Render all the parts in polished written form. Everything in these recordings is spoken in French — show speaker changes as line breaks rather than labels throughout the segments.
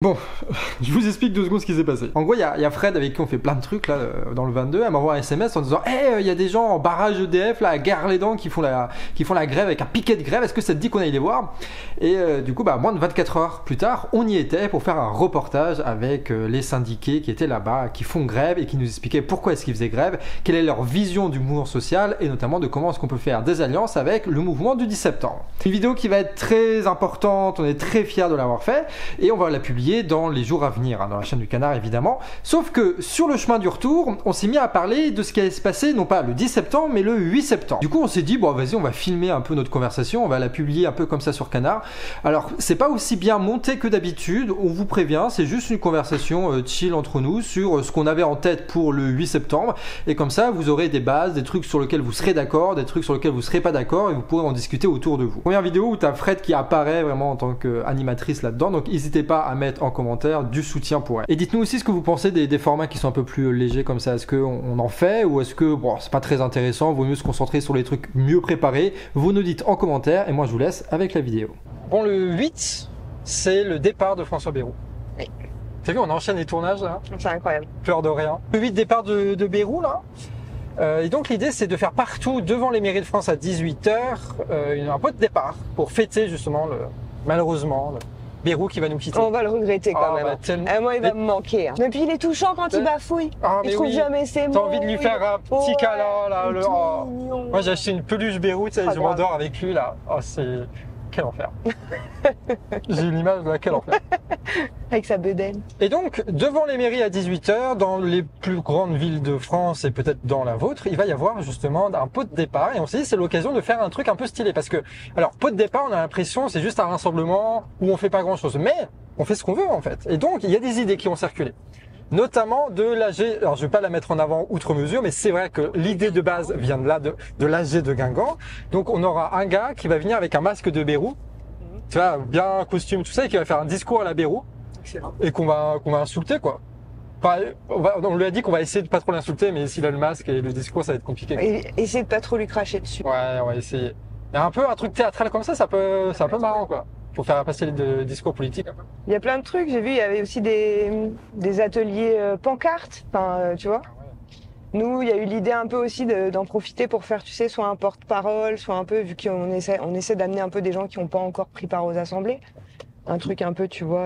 Bon, je vous explique 2 secondes ce qui s'est passé. En gros, il y a Fred avec qui on fait plein de trucs là dans le 22. Elle m'envoie un SMS en disant il y a des gens en barrage EDF là à Gare-les-Dents qui font la grève avec un piquet de grève. Est-ce que ça te dit qu'on aille les voir? Et du coup, moins de 24 heures plus tard, on y était pour faire un reportage avec les syndiqués qui étaient là-bas, qui font grève et qui nous expliquaient pourquoi est-ce qu'ils faisaient grève, quelle est leur vision du mouvement social et notamment de comment est-ce qu'on peut faire des alliances avec le mouvement du 10 septembre. Une vidéo qui va être très importante, on est très fiers de l'avoir fait et on va la publier dans les jours à venir, dans la chaîne du Canard évidemment. Sauf que sur le chemin du retour, on s'est mis à parler de ce qui allait se passer, non pas le 10 septembre, mais le 8 septembre. Du coup, on s'est dit, bon, vas-y, on va filmer un peu notre conversation, on va la publier un peu comme ça sur Canard. Alors, c'est pas aussi bien monté que d'habitude, on vous prévient, c'est juste une conversation chill entre nous sur ce qu'on avait en tête pour le 8 septembre. Et comme ça, vous aurez des bases, des trucs sur lesquels vous serez d'accord, des trucs sur lesquels vous serez pas d'accord, et vous pourrez en discuter autour de vous. Première vidéo où t'as Fred qui apparaît vraiment en tant qu'animatrice là-dedans, donc n'hésitez pas à mettre en commentaire du soutien pour elle. Et dites-nous aussi ce que vous pensez des formats qui sont un peu plus légers comme ça. Est-ce qu'on en fait ou est-ce que bon, c'est pas très intéressant, vaut mieux se concentrer sur les trucs mieux préparés? Vous nous dites en commentaire et moi je vous laisse avec la vidéo. Bon, le 8, c'est le départ de François Bayrou.
Oui.
T'as vu, on enchaîne les tournages là.
C'est incroyable.
Peur de rien. Le 8, départ de Bayrou là. Et donc l'idée c'est de faire partout devant les mairies de France à 18h un pot de départ pour fêter justement malheureusement Bayrou qui va nous quitter.
On va le regretter quand même. Moi, il va me manquer. Hein. Mais puis, il est touchant quand il bafouille. Il trouve jamais ses mots.
T'as envie de lui faire un petit câlin, là. Moi, j'ai acheté une peluche Bayrou, tu sais, je m'endors avec lui, là. Oh, c'est... Quel enfer. J'ai une image de quel enfer.
Avec sa bedaine.
Et donc, devant les mairies à 18h, dans les plus grandes villes de France et peut-être dans la vôtre, il va y avoir justement un pot de départ. Et on s'est dit, c'est l'occasion de faire un truc un peu stylé. Parce que, alors, pot de départ, on a l'impression, c'est juste un rassemblement où on fait pas grand-chose. Mais on fait ce qu'on veut, en fait. Et donc, il y a des idées qui ont circulé. Notamment de l'AG, alors je vais pas la mettre en avant outre mesure, mais c'est vrai que l'idée de base vient de là, de l'AG de Guingamp. Donc on aura un gars qui va venir avec un masque de Bayrou, tu vois, bien costume, tout ça, et qui va faire un discours à la Bayrou, et qu'on va insulter, quoi. Enfin, on lui a dit qu'on va essayer de pas trop l'insulter, mais s'il a le masque et le discours, ça va être compliqué.
Et essayer de pas trop lui cracher dessus.
Ouais, on va essayer. Il y a un peu un truc théâtral comme ça, c'est un peu marrant, quoi. Pour faire passer le discours politique.
Il y a plein de trucs, j'ai vu, il y avait aussi des ateliers pancartes, enfin, tu vois. Nous, il y a eu l'idée un peu aussi d'en profiter pour faire, tu sais, soit un porte-parole, soit un peu, vu qu'on essaie d'amener un peu des gens qui n'ont pas encore pris part aux assemblées. Un truc un peu, tu vois,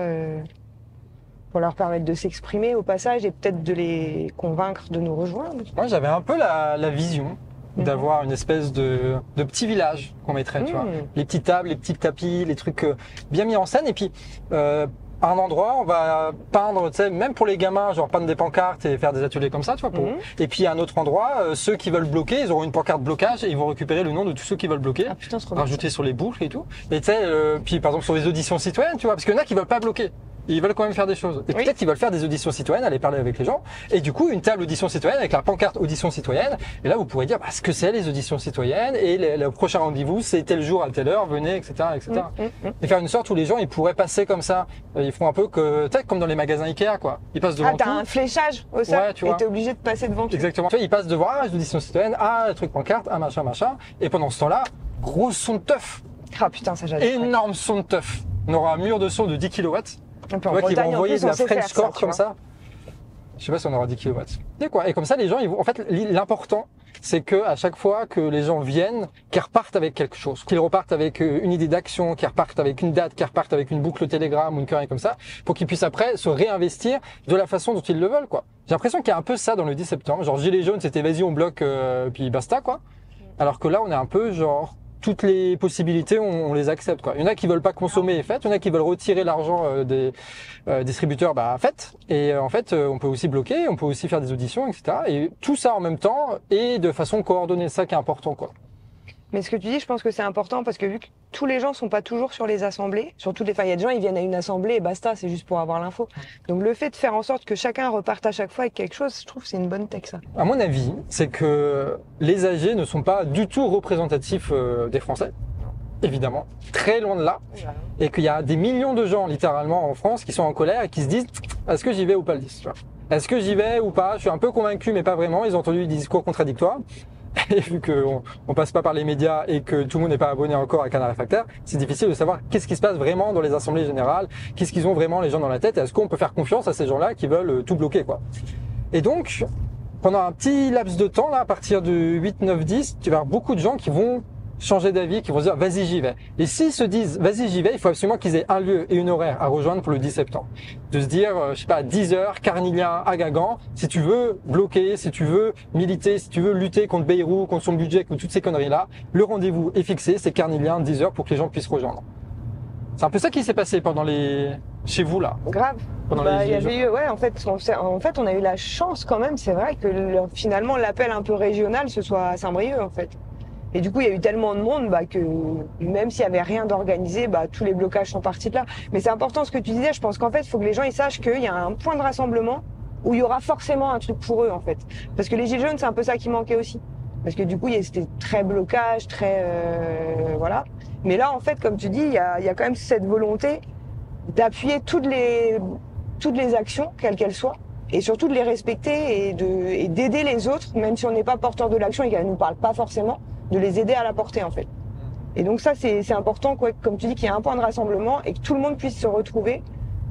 pour leur permettre de s'exprimer au passage et peut-être de les convaincre de nous rejoindre. Moi,
j'avais un peu la vision d'avoir une espèce de petit village qu'on mettrait, tu vois. Les petites tables, les petits tapis, les trucs bien mis en scène. Et puis, à un endroit, on va peindre, tu sais, même pour les gamins, genre peindre des pancartes et faire des ateliers comme ça, tu vois. Et puis, à un autre endroit, ceux qui veulent bloquer, ils auront une pancarte blocage et ils vont récupérer le nom de tous ceux qui veulent bloquer.
Ah putain,
rajouter sur les boucles et tout. Et tu sais, puis par exemple sur les auditions citoyennes, tu vois, parce qu'il y en a qui veulent pas bloquer. Ils veulent quand même faire des choses. Et peut-être qu'ils veulent faire des auditions citoyennes, aller parler avec les gens. Et du coup, une table audition citoyenne avec la pancarte audition citoyenne. Et là, vous pourrez dire ce que c'est les auditions citoyennes. Et le prochain rendez-vous, c'est tel jour à telle heure, venez, etc., etc. Et faire une sorte où les gens, ils pourraient passer comme ça. Ils feront un peu peut-être comme dans les magasins Ikea, quoi. Ils passent devant tout.
T'as un fléchage au sol. Ouais, tu vois. Et t'es obligé de passer devant tout.
Exactement. Tu vois, ils passent devant, les auditions citoyennes, le truc pancarte, machin. Et pendant ce temps-là, gros son de teuf.
Ah putain, ça j'adore.
Énorme son de teuf. On aura un mur de son de 10 kW.
Tu vois
qu'ils vont envoyer de la French Score comme ça. Je sais pas si on aura 10 kW. Et quoi. Et comme ça, les gens, ils vont. En fait, l'important, c'est que à chaque fois que les gens viennent, qu'ils repartent avec quelque chose, qu'ils repartent avec une idée d'action, qu'ils repartent avec une date, qu'ils repartent avec une boucle Telegram ou une connerie comme ça, pour qu'ils puissent après se réinvestir de la façon dont ils le veulent, quoi. J'ai l'impression qu'il y a un peu ça dans le 10 septembre. Genre Gilets jaunes, c'était vas-y, on bloque, puis basta, quoi. Alors que là, on est un peu genre. Toutes les possibilités, on les accepte, quoi. Il y en a qui veulent pas consommer, faites. Il y en a qui veulent retirer l'argent des distributeurs, faites. Et en fait, on peut aussi bloquer, on peut aussi faire des auditions, etc. Et tout ça en même temps et de façon coordonnée, ça qui est important, quoi.
Mais ce que tu dis, je pense que c'est important parce que vu que tous les gens sont pas toujours sur les assemblées, surtout il y a des gens, ils viennent à une assemblée et basta, c'est juste pour avoir l'info. Donc le fait de faire en sorte que chacun reparte à chaque fois avec quelque chose, je trouve que c'est une bonne tech, ça.
À mon avis, c'est que les AG ne sont pas du tout représentatifs des Français. Évidemment, très loin de là, et qu'il y a des millions de gens littéralement en France qui sont en colère et qui se disent est-ce que j'y vais ou pas le 10, tu vois. Est-ce que j'y vais ou pas? Je suis un peu convaincu mais pas vraiment, ils ont entendu des discours contradictoires. Et vu qu'on passe pas par les médias et que tout le monde n'est pas abonné encore à Canal Réfractaire, c'est difficile de savoir qu'est-ce qui se passe vraiment dans les assemblées générales, qu'est-ce qu'ils ont vraiment les gens dans la tête, et est-ce qu'on peut faire confiance à ces gens-là qui veulent tout bloquer, quoi. Et donc, pendant un petit laps de temps, là, à partir de 8, 9, 10, tu vas avoir beaucoup de gens qui vont changer d'avis, qui vont se dire vas-y j'y vais. Et s'ils se disent vas-y j'y vais, il faut absolument qu'ils aient un lieu et une horaire à rejoindre pour le 10 septembre. De se dire, je sais pas, 10h, Carnilien à Guingamp, si tu veux bloquer, si tu veux militer, si tu veux lutter contre Bayrou, contre son budget, contre toutes ces conneries-là, le rendez-vous est fixé, c'est Carnilien, 10h pour que les gens puissent rejoindre. C'est un peu ça qui s'est passé chez vous là.
Grave. Il y avait eu, ouais, en fait, on a eu la chance quand même, c'est vrai que finalement l'appel un peu régional ce soit à Saint-Brieuc en fait. Et du coup, il y a eu tellement de monde que même s'il y avait rien d'organisé, tous les blocages sont partis de là. Mais c'est important ce que tu disais. Je pense qu'en fait, il faut que les gens ils sachent qu'il y a un point de rassemblement où il y aura forcément un truc pour eux en fait. Parce que les gilets jaunes, c'est un peu ça qui manquait aussi. Parce que du coup, c'était très blocage, très voilà. Mais là, en fait, comme tu dis, il y a quand même cette volonté d'appuyer toutes les actions, quelles qu'elles soient. Et surtout de les respecter et d'aider les autres, même si on n'est pas porteur de l'action et qu'elle ne nous parle pas forcément, de les aider à la porter en fait. Et donc ça c'est important, quoi, comme tu dis, qu'il y ait un point de rassemblement et que tout le monde puisse se retrouver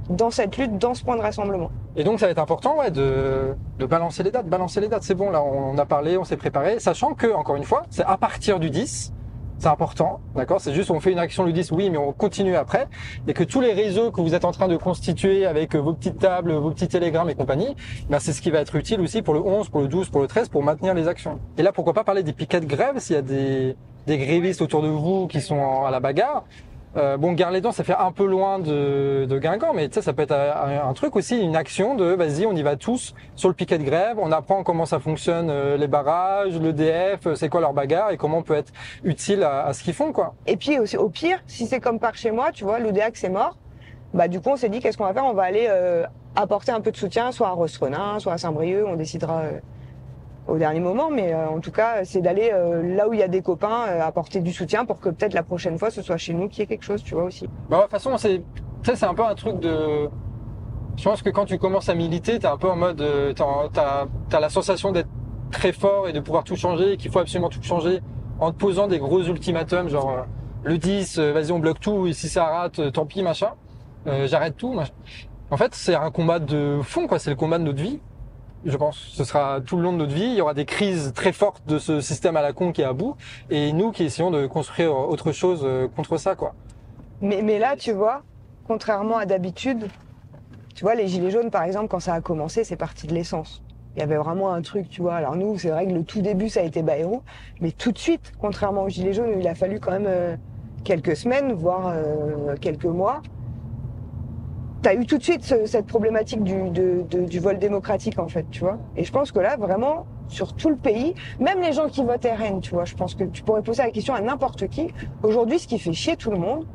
dans cette lutte, dans ce point de rassemblement.
Et donc ça va être important de balancer les dates. C'est bon, là on a parlé, on s'est préparé, sachant que, encore une fois, c'est à partir du 10. C'est important, d'accord? C'est juste on fait une action le 10, oui, mais on continue après. Et que tous les réseaux que vous êtes en train de constituer avec vos petites tables, vos petits télégrammes et compagnie, c'est ce qui va être utile aussi pour le 11, pour le 12, pour le 13, pour maintenir les actions. Et là, pourquoi pas parler des piquets de grève s'il y a des grévistes autour de vous qui sont à la bagarre. Gare-les-Dents, ça fait un peu loin de Guingamp, mais tu sais, ça peut être un truc aussi, une action de vas-y, on y va tous sur le piquet de grève, on apprend comment ça fonctionne, les barrages, l'EDF, c'est quoi leur bagarre et comment on peut être utile à ce qu'ils font, quoi.
Et puis aussi, au pire, si c'est comme par chez moi, tu vois, l'ODEAC c'est mort, du coup on s'est dit qu'est-ce qu'on va faire, on va aller apporter un peu de soutien, soit à Rostronin, soit à Saint-Brieuc, on décidera au dernier moment, mais en tout cas, c'est d'aller là où il y a des copains, apporter du soutien pour que peut-être la prochaine fois, ce soit chez nous qu'il y ait quelque chose, tu vois, aussi.
De toute façon, c'est un peu un truc de... Je pense que quand tu commences à militer, t'es un peu en mode... t'as la sensation d'être très fort et de pouvoir tout changer, et qu'il faut absolument tout changer en te posant des gros ultimatums, genre le 10, vas-y on bloque tout, et si ça rate, tant pis, machin. J'arrête tout, machin. En fait, c'est un combat de fond, quoi. C'est le combat de notre vie. Je pense ce sera tout le long de notre vie. Il y aura des crises très fortes de ce système à la con qui est à bout, et nous qui essayons de construire autre chose contre ça, quoi.
Mais là, tu vois, contrairement à d'habitude, tu vois, les gilets jaunes, par exemple, quand ça a commencé, c'est parti de l'essence. Il y avait vraiment un truc, tu vois. Alors nous, c'est vrai que le tout début, ça a été Bayrou, mais tout de suite, contrairement aux gilets jaunes, il a fallu quand même quelques semaines, voire quelques mois. T'as eu tout de suite cette problématique du vol démocratique, en fait, tu vois. Et je pense que là, vraiment, sur tout le pays, même les gens qui votent RN, tu vois, je pense que tu pourrais poser la question à n'importe qui. Aujourd'hui, ce qui fait chier tout le monde,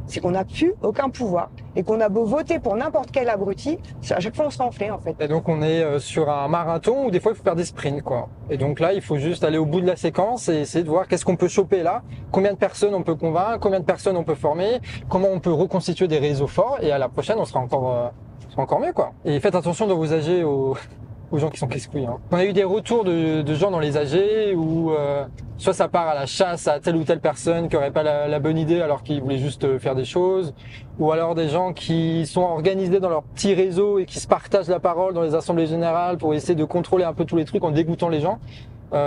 c'est qu'on n'a plus aucun pouvoir. Et qu'on a beau voter pour n'importe quel abruti, à chaque fois on se renflait, en fait.
Et donc on est sur un marathon où des fois il faut faire des sprints, quoi. Et donc là, il faut juste aller au bout de la séquence et essayer de voir qu'est-ce qu'on peut choper là, combien de personnes on peut convaincre, combien de personnes on peut former, comment on peut reconstituer des réseaux forts, et à la prochaine on sera encore mieux, quoi. Et faites attention dans vos AG aux gens qui sont casse-couilles, hein. On a eu des retours de gens dans les AG où soit ça part à la chasse à telle ou telle personne qui aurait pas la bonne idée alors qu'ils voulaient juste faire des choses, ou alors des gens qui sont organisés dans leur petit réseau et qui se partagent la parole dans les assemblées générales pour essayer de contrôler un peu tous les trucs en dégoûtant les gens.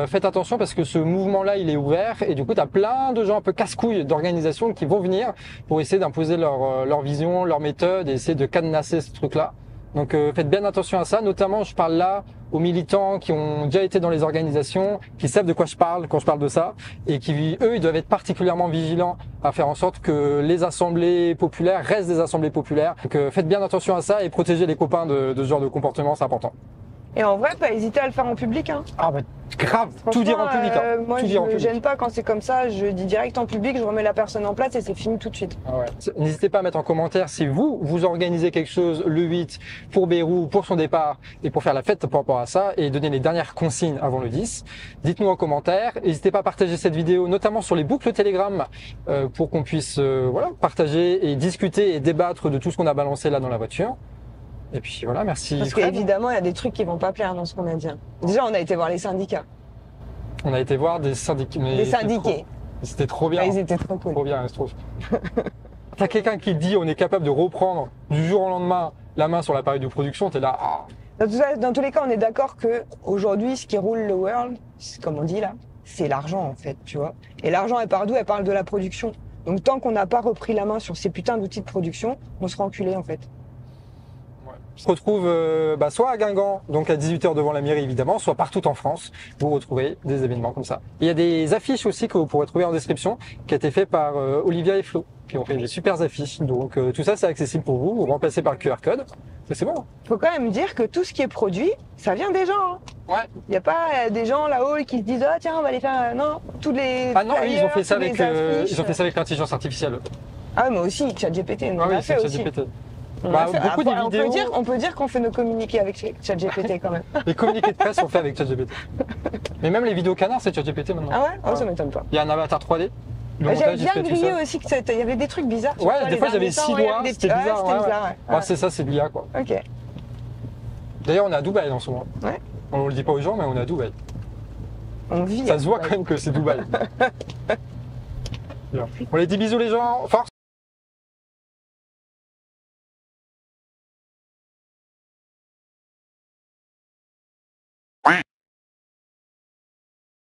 Faites attention parce que ce mouvement-là, il est ouvert et du coup, tu as plein de gens un peu casse-couilles d'organisations qui vont venir pour essayer d'imposer leur vision, leur méthode et essayer de cadenasser ce truc-là. Donc faites bien attention à ça, notamment je parle là aux militants qui ont déjà été dans les organisations, qui savent de quoi je parle quand je parle de ça, et qui eux ils doivent être particulièrement vigilants à faire en sorte que les assemblées populaires restent des assemblées populaires. Donc faites bien attention à ça et protégez les copains de ce genre de comportement, c'est important.
Et en vrai, pas hésiter à le faire en public, hein.
Ah grave, tout dire en public, hein.
Moi, je me gêne pas quand c'est comme ça, je dis direct en public, je remets la personne en place et c'est fini tout de suite.
Ah ouais. N'hésitez pas à mettre en commentaire si vous organisez quelque chose le 8 pour Bayrou, pour son départ et pour faire la fête par rapport à ça et donner les dernières consignes avant le 10. Dites-nous en commentaire. N'hésitez pas à partager cette vidéo, notamment sur les boucles Telegram, pour qu'on puisse partager et discuter et débattre de tout ce qu'on a balancé là dans la voiture. Et puis voilà, merci.
Parce qu'évidemment, il y a des trucs qui vont pas plaire dans ce qu'on a dit. Déjà, on a été voir les syndicats.
On a été voir des syndiqués.
Des syndiqués.
C'était trop bien.
Ah, ils étaient trop cool.
Trop bien, je trouve. T'as quelqu'un qui dit on est capable de reprendre du jour au lendemain la main sur l'appareil de production, t'es là. Ah.
Dans tous les cas, on est d'accord que aujourd'hui, ce qui roule le world, comme on dit là, c'est l'argent en fait, tu vois. Et l'argent, elle part d'où? Elle parle de la production. Donc tant qu'on n'a pas repris la main sur ces putains d'outils de production, on sera enculé en fait.
On se retrouve soit à Guingamp, donc à 18h devant la mairie évidemment, soit partout en France. Vous retrouvez des événements comme ça. Il y a des affiches aussi que vous pourrez trouver en description, qui a été fait par Olivia et Flo, qui ont fait des super affiches. Donc tout ça c'est accessible pour vous. Vous remplacez par le QR code. C'est bon.
Faut quand même dire que tout ce qui est produit, ça vient des gens. Hein.
Ouais.
Il n'y a pas des gens là-haut qui se disent tiens on va aller faire non tous les.
Ah non,
flyers,
ils ont fait ça avec
affiches.
l'intelligence artificielle.
Ah mais aussi ChatGPT, on
Ah
l'a
oui,
fait
c'est
aussi.
ChatGPT.
On
Bah,
l'a fait.
beaucoup des vidéos.
On peut dire qu'on fait nos communiqués avec ChatGPT quand même.
Les communiqués de presse sont faits avec ChatGPT. Mais même les vidéos canards, c'est ChatGPT maintenant.
Ah ouais, ça m'étonne pas.
Il y a un avatar 3D.
J'avais bien grillé aussi qu'il y avait des trucs bizarres.
Ouais, des fois j'avais 6 doigts, c'était bizarre.
Ouais.
C'est ça, c'est l'IA quoi.
Ok.
D'ailleurs, on est à Dubaï en ce moment.
Ouais.
On le dit pas aux gens, mais on est à Dubaï.
On vit.
Ça se voit quand même que c'est Dubaï. Bien. On les dit bisous les gens, force.